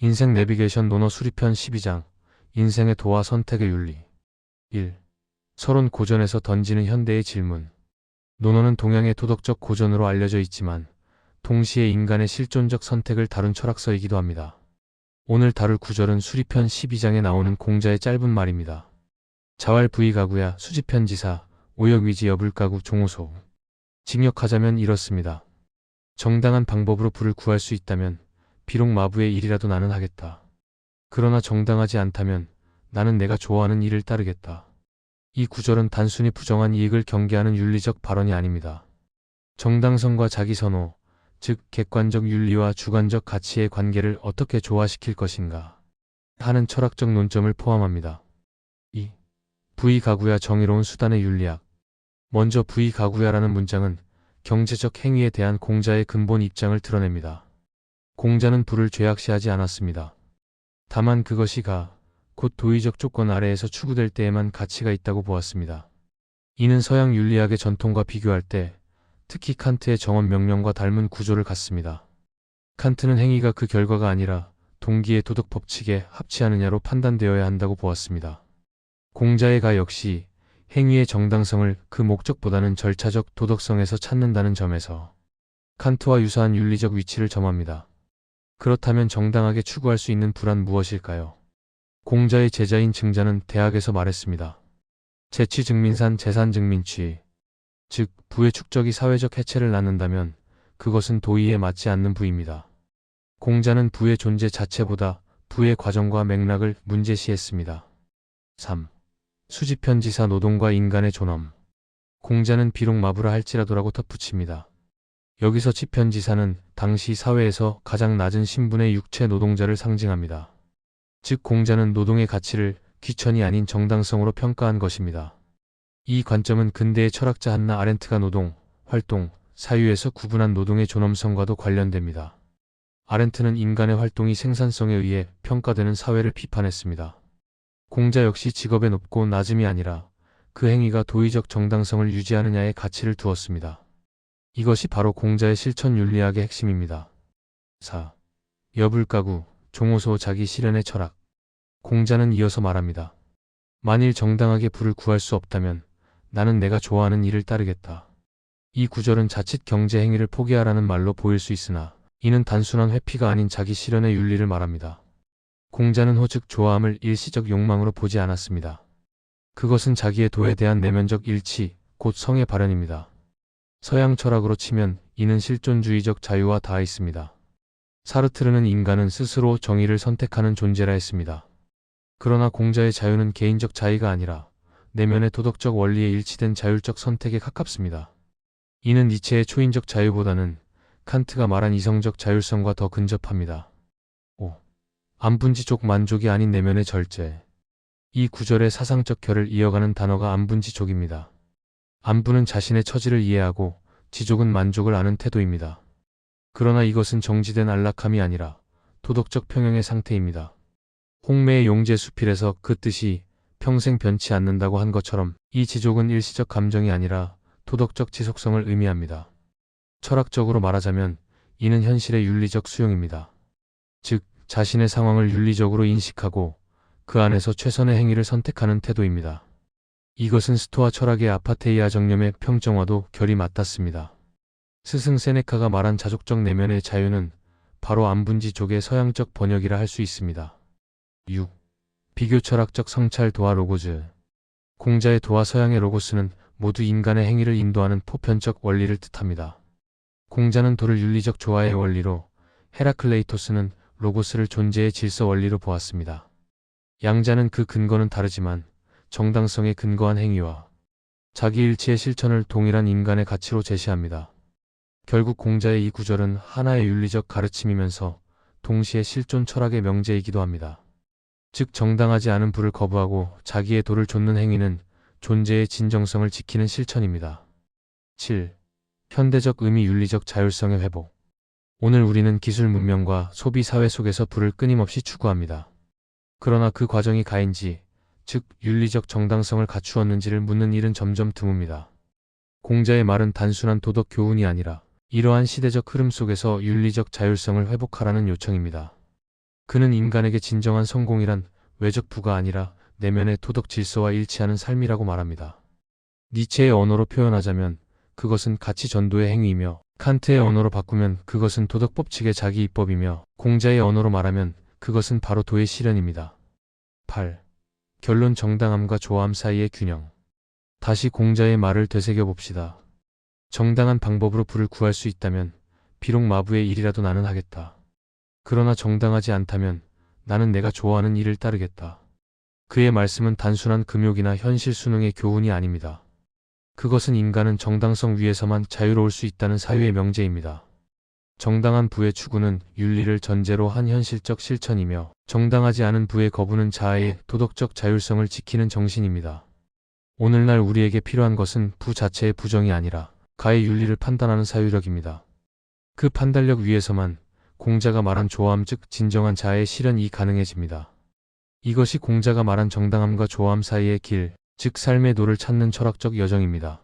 인생 내비게이션 논어 수리편 12장 인생의 도와 선택의 윤리 1. 서론 고전에서 던지는 현대의 질문. 논어는 동양의 도덕적 고전으로 알려져 있지만 동시에 인간의 실존적 선택을 다룬 철학서이기도 합니다. 오늘 다룰 구절은 수리편 12장에 나오는 공자의 짧은 말입니다. 자왈 부의가구야 수지편지사 오역위지 여불가구 종호소. 직역하자면 이렇습니다. 정당한 방법으로 부를 구할 수 있다면 비록 마부의 일이라도 나는 하겠다. 그러나 정당하지 않다면 나는 내가 좋아하는 일을 따르겠다. 이 구절은 단순히 부정한 이익을 경계하는 윤리적 발언이 아닙니다. 정당성과 자기선호, 즉 객관적 윤리와 주관적 가치의 관계를 어떻게 조화시킬 것인가 하는 철학적 논점을 포함합니다. 2. 부의가구야 정의로운 수단의 윤리학. 먼저 부의가구야라는 문장은 경제적 행위에 대한 공자의 근본 입장을 드러냅니다. 공자는 부를 죄악시하지 않았습니다. 다만 그것이 곧 도의적 조건 아래에서 추구될 때에만 가치가 있다고 보았습니다. 이는 서양 윤리학의 전통과 비교할 때 특히 칸트의 정언 명령과 닮은 구조를 갖습니다. 칸트는 행위가 그 결과가 아니라 동기의 도덕 법칙에 합치하느냐로 판단되어야 한다고 보았습니다. 공자의 역시 행위의 정당성을 그 목적보다는 절차적 도덕성에서 찾는다는 점에서 칸트와 유사한 윤리적 위치를 점합니다. 그렇다면 정당하게 추구할 수 있는 부란 무엇일까요? 공자의 제자인 증자는 대학에서 말했습니다. 재취증민산 재산증민취. 즉 부의 축적이 사회적 해체를 낳는다면 그것은 도의에 맞지 않는 부입니다. 공자는 부의 존재 자체보다 부의 과정과 맥락을 문제시했습니다. 3. 수지편지사 노동과 인간의 존엄. 공자는 비록 마부라 할지라도라고 덧붙입니다. 여기서 지편지사는 당시 사회에서 가장 낮은 신분의 육체 노동자를 상징합니다. 즉 공자는 노동의 가치를 귀천이 아닌 정당성으로 평가한 것입니다. 이 관점은 근대의 철학자 한나 아렌트가 노동, 활동, 사유에서 구분한 노동의 존엄성과도 관련됩니다. 아렌트는 인간의 활동이 생산성에 의해 평가되는 사회를 비판했습니다. 공자 역시 직업의 높고 낮음이 아니라 그 행위가 도의적 정당성을 유지하느냐에 가치를 두었습니다. 이것이 바로 공자의 실천 윤리학의 핵심입니다. 4. 여불가구, 종호소 자기 실현의 철학. 공자는 이어서 말합니다. 만일 정당하게 부를 구할 수 없다면 나는 내가 좋아하는 일을 따르겠다. 이 구절은 자칫 경제 행위를 포기하라는 말로 보일 수 있으나 이는 단순한 회피가 아닌 자기 실현의 윤리를 말합니다. 공자는 호즉 좋아함을 일시적 욕망으로 보지 않았습니다. 그것은 자기의 도에 대한 내면적 일치, 곧 성의 발현입니다. 서양 철학으로 치면 이는 실존주의적 자유와 닿아 있습니다. 사르트르는 인간은 스스로 정의를 선택하는 존재라 했습니다. 그러나 공자의 자유는 개인적 자의가 아니라 내면의 도덕적 원리에 일치된 자율적 선택에 가깝습니다. 이는 니체의 초인적 자유보다는 칸트가 말한 이성적 자율성과 더 근접합니다. 5. 안분지족 만족이 아닌 내면의 절제. 이 구절의 사상적 결을 이어가는 단어가 안분지족입니다. 안분은 자신의 처지를 이해하고 지족은 만족을 아는 태도입니다. 그러나 이것은 정지된 안락함이 아니라 도덕적 평형의 상태입니다. 홍매의 용제수필에서 그 뜻이 평생 변치 않는다고 한 것처럼 이 지족은 일시적 감정이 아니라 도덕적 지속성을 의미합니다. 철학적으로 말하자면 이는 현실의 윤리적 수용입니다. 즉 자신의 상황을 윤리적으로 인식하고 그 안에서 최선의 행위를 선택하는 태도입니다. 이것은 스토아 철학의 아파테이아 정념의 평정화도 결이 맞닿습니다. 스승 세네카가 말한 자족적 내면의 자유는 바로 안분지족의 서양적 번역이라 할 수 있습니다. 6. 비교철학적 성찰 도와 로고즈. 공자의 도와 서양의 로고스는 모두 인간의 행위를 인도하는 보편적 원리를 뜻합니다. 공자는 도를 윤리적 조화의 원리로, 헤라클레이토스는 로고스를 존재의 질서 원리로 보았습니다. 양자는 그 근거는 다르지만 정당성에 근거한 행위와 자기일치의 실천을 동일한 인간의 가치로 제시합니다. 결국 공자의 이 구절은 하나의 윤리적 가르침이면서 동시에 실존 철학의 명제이기도 합니다. 즉 정당하지 않은 부를 거부하고 자기의 도를 좇는 행위는 존재의 진정성을 지키는 실천입니다. 7. 현대적 의미 윤리적 자율성의 회복. 오늘 우리는 기술 문명과 소비 사회 속에서 부를 끊임없이 추구합니다. 그러나 그 과정이 가인지, 즉 윤리적 정당성을 갖추었는지를 묻는 일은 점점 드뭅니다. 공자의 말은 단순한 도덕 교훈이 아니라 이러한 시대적 흐름 속에서 윤리적 자율성을 회복하라는 요청입니다. 그는 인간에게 진정한 성공이란 외적 부가 아니라 내면의 도덕 질서와 일치하는 삶이라고 말합니다. 니체의 언어로 표현하자면 그것은 가치 전도의 행위이며, 칸트의 언어로 바꾸면 그것은 도덕 법칙의 자기 입법이며, 공자의 언어로 말하면 그것은 바로 도의 실현입니다. 8. 결론 정당함과 조화함 사이의 균형. 다시 공자의 말을 되새겨 봅시다. 정당한 방법으로 부를 구할 수 있다면 비록 마부의 일이라도 나는 하겠다. 그러나 정당하지 않다면 나는 내가 좋아하는 일을 따르겠다. 그의 말씀은 단순한 금욕이나 현실 수능의 교훈이 아닙니다. 그것은 인간은 정당성 위에서만 자유로울 수 있다는 사유의 명제입니다. 정당한 부의 추구는 윤리를 전제로 한 현실적 실천이며, 정당하지 않은 부의 거부는 자아의 도덕적 자율성을 지키는 정신입니다. 오늘날 우리에게 필요한 것은 부 자체의 부정이 아니라 가의 윤리를 판단하는 사유력입니다. 그 판단력 위에서만 공자가 말한 조화함, 즉 진정한 자아의 실현이 가능해집니다. 이것이 공자가 말한 정당함과 조화함 사이의 길, 즉 삶의 도를 찾는 철학적 여정입니다.